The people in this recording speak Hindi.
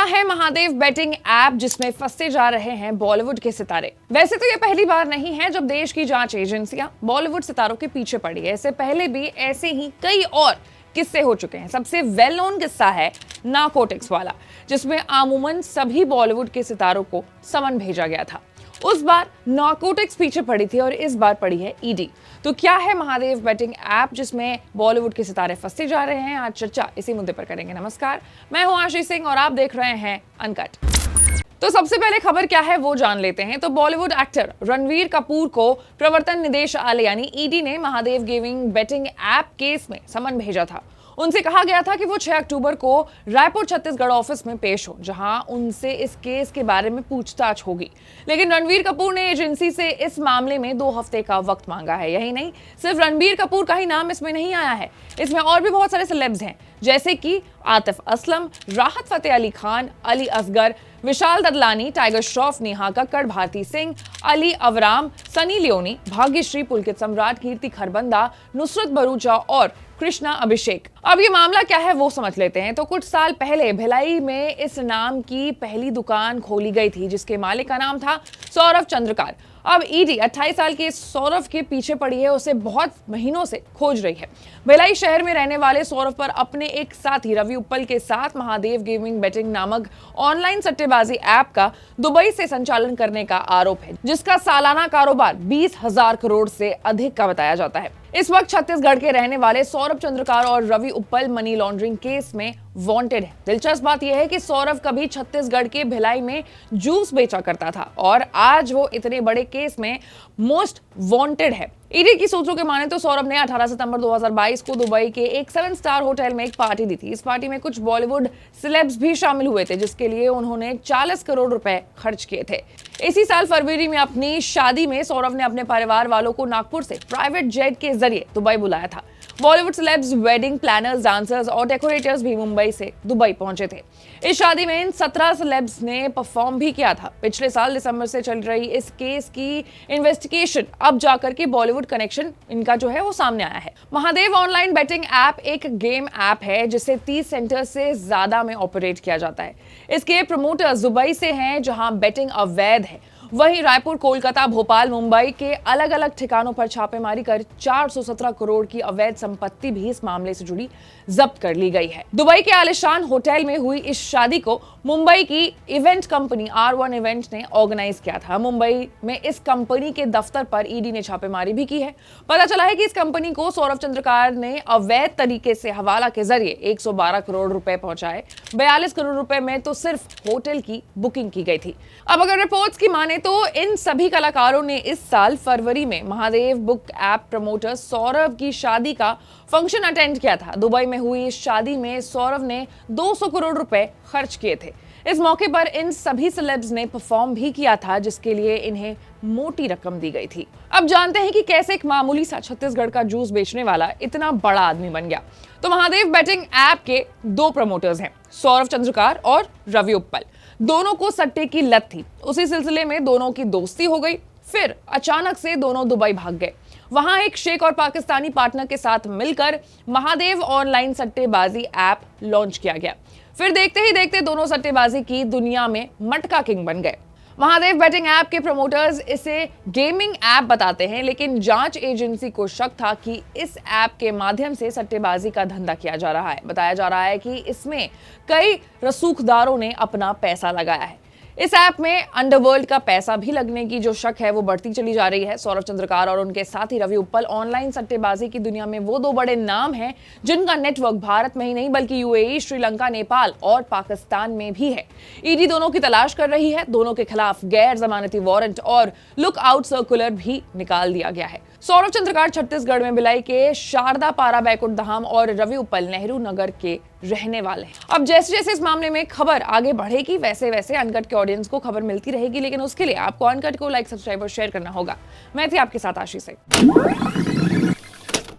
है महादेव बेटिंग ऐप जिसमें फंसते जा रहे हैं बॉलीवुड के सितारे। वैसे तो ये पहली बार नहीं है जब देश की जांच एजेंसियां बॉलीवुड सितारों के पीछे पड़ी है। इससे पहले भी ऐसे ही कई और किस्से हो चुके हैं। सबसे वेल नोन किस्सा है नारकोटिक्स वाला, जिसमें अमूमन सभी बॉलीवुड के सितारों को समन भेजा गया था। उस बार नारकोटिक्स पीछे पड़ी थी और इस बार पड़ी है ईडी। तो क्या है महादेव बेटिंग ऐप जिसमें बॉलीवुड के सितारे फंसते जा रहे हैं? आज चर्चा इसी मुद्दे पर करेंगे। नमस्कार, मैं हूं आशीष सिंह और आप देख रहे हैं अनकट। तो सबसे पहले खबर क्या है वो जान लेते हैं। तो बॉलीवुड एक्टर रणवीर कपूर को प्रवर्तन निदेशालय यानी ईडी ने Mahadev gaming betting app case में समन भेजा था। उनसे कहा गया था कि वो 6 अक्टूबर को रायपुर छत्तीसगढ़ ऑफिस में पेश हो, जहां उनसे इस केस के बारे में पूछताछ होगी। लेकिन रणवीर कपूर ने एजेंसी से इस मामले में 2 हफ्ते का वक्त मांगा है। यही नहीं, सिर्फ रणवीर कपूर का ही नाम इसमें नहीं आया है, इसमें और भी बहुत सारे सेलेब्स हैं, जैसे कि आतिफ असलम, राहत फतेह अली खान, अली असगर, विशाल ददलानी, टाइगर श्रॉफ, नेहा कक्कड़, भारती सिंह, अली अवराम, सनी लियोनी, भाग्यश्री, पुलकित सम्राट, कीर्ति खरबंदा, नुसरत भरूचा और कृष्णा अभिषेक। अब ये मामला क्या है वो समझ लेते हैं। तो कुछ साल पहले भिलाई में इस नाम की पहली दुकान खोली गई थी, जिसके मालिक का नाम था सौरभ चंद्रकार। अब ईडी 28 साल के सौरभ के पीछे पड़ी है, उसे बहुत महीनों से खोज रही है। भिलाई शहर में रहने वाले सौरभ पर अपने एक साथी रवि उप्पल के साथ महादेव गेमिंग बेटिंग नामक ऑनलाइन सट्टेबाजी ऐप का दुबई से संचालन करने का आरोप है, जिसका सालाना कारोबार 20,000 करोड़ से अधिक का बताया जाता है। इस वक्त छत्तीसगढ़ के रहने वाले सौरभ चंद्रकार और रवि उप्पल मनी लॉन्ड्रिंग केस में वांटेड है। दिलचस्प बात यह है कि सौरभ कभी छत्तीसगढ़ के भिलाई में जूस बेचा करता था और आज वो इतने बड़े केस में मोस्ट वांटेड है। ईडी की सूत्रों के माने तो सौरभ ने 18 सितंबर 2022 को दुबई के एक 7 स्टार होटल में एक पार्टी दी थी। इस पार्टी में कुछ बॉलीवुड सेलेब्स भी शामिल हुए थे, जिसके लिए उन्होंने 40 करोड़ रुपए खर्च किए थे। इसी साल फरवरी में अपनी शादी में सौरभ ने अपने परिवार वालों को नागपुर से प्राइवेट जेट के जरिए दुबई बुलाया था। Bollywood celebs, wedding planners, dancers और डेकोरेटर्स भी मुंबई से दुबई पहुंचे थे। इस शादी में इन 17 सेलेब्स ने परफॉर्म भी किया था। पिछले साल दिसंबर से चल रही इस केस की इन्वेस्टिगेशन अब जाकर के बॉलीवुड कनेक्शन इनका जो है वो सामने आया है। महादेव ऑनलाइन बेटिंग ऐप एक गेम ऐप है जिसे 30 सेंटर से ज्यादा में ऑपरेट किया जाता है। इसके प्रमोटर्स दुबई से हैं, जहां बेटिंग अवैध है। वहीं रायपुर, कोलकाता, भोपाल, मुंबई के अलग अलग ठिकानों पर छापेमारी कर 417 करोड़ की अवैध संपत्ति भी इस मामले से जुड़ी जब्त कर ली गई है। दुबई के आलिशान होटल में हुई इस शादी को मुंबई की इवेंट कंपनी R1 इवेंट ने ऑर्गेनाइज किया था। मुंबई में इस कंपनी के दफ्तर पर ईडी ने छापेमारी भी की है। पता चला है कि इस कंपनी को सौरभ चंद्रकार ने अवैध तरीके से हवाला के जरिए 112 करोड़ रुपए पहुंचाए। 42 करोड़ रुपए में तो सिर्फ होटल की बुकिंग की गई थी। अब अगर रिपोर्ट्स की माने तो इन सभी कलाकारों ने इस साल फरवरी में Mahadev book app promoter Saurabh की शादी का फंक्शन अटेंड किया था। दुबई में हुई इस शादी में सौरभ ने 200 करोड़ रुपए खर्च किए थे। इस मौके पर इन सभी सेलेब्स ने परफॉर्म भी किया था, जिसके लिए इन्हें मोटी रकम दी गई थी। अब जानते हैं कि कैसे एक मामूली सा छत्तीसगढ़ का जूस बेचने वाला इतना बड़ा आदमी बन गया। तो महादेव बेटिंग ऐप के 2 प्रमोटर्स हैं, सौरभ चंद्रकार और रवि उप्पल। दोनों को सट्टे की लत थी। उसी सिलसिले में दोनों की दोस्ती हो गई। फिर अचानक से दोनों दुबई भाग गए। वहां एक शेख और पाकिस्तानी पार्टनर के साथ मिलकर महादेव ऑनलाइन सट्टेबाजी ऐप लॉन्च किया गया। फिर देखते ही देखते दोनों सट्टेबाजी की दुनिया में मटका किंग बन गए। महादेव बेटिंग ऐप के प्रमोटर्स इसे गेमिंग ऐप बताते हैं, लेकिन जांच एजेंसी को शक था कि इस ऐप के माध्यम से सट्टेबाजी का धंधा किया जा रहा है। बताया जा रहा है कि इसमें कई रसूखदारों ने अपना पैसा लगाया है। इस ऐप में अंडरवर्ल्ड का पैसा भी लगने की जो शक है वो बढ़ती चली जा रही है। सौरभ चंद्रकार और उनके साथी रवि उप्पल ऑनलाइन सट्टेबाजी की दुनिया में वो 2 बड़े नाम हैं जिनका नेटवर्क भारत में ही नहीं बल्कि यूएई, श्रीलंका, नेपाल और पाकिस्तान में भी है। ईडी दोनों की तलाश कर रही है। दोनों के खिलाफ गैर जमानती वारंट और लुक आउट सर्कुलर भी निकाल दिया गया है। सौरभ चंद्रकार छत्तीसगढ़ में भिलाई के शारदा पारा बैकुंठ धाम और रवि उप्पल नेहरू नगर के रहने वाले हैं। अब जैसे जैसे इस मामले में खबर आगे बढ़ेगी वैसे वैसे अनकट के ऑडियंस को खबर मिलती रहेगी, लेकिन उसके लिए आपको अनकट को लाइक, सब्सक्राइब और शेयर करना होगा। मैं थी आपके साथ आशीष सिंह।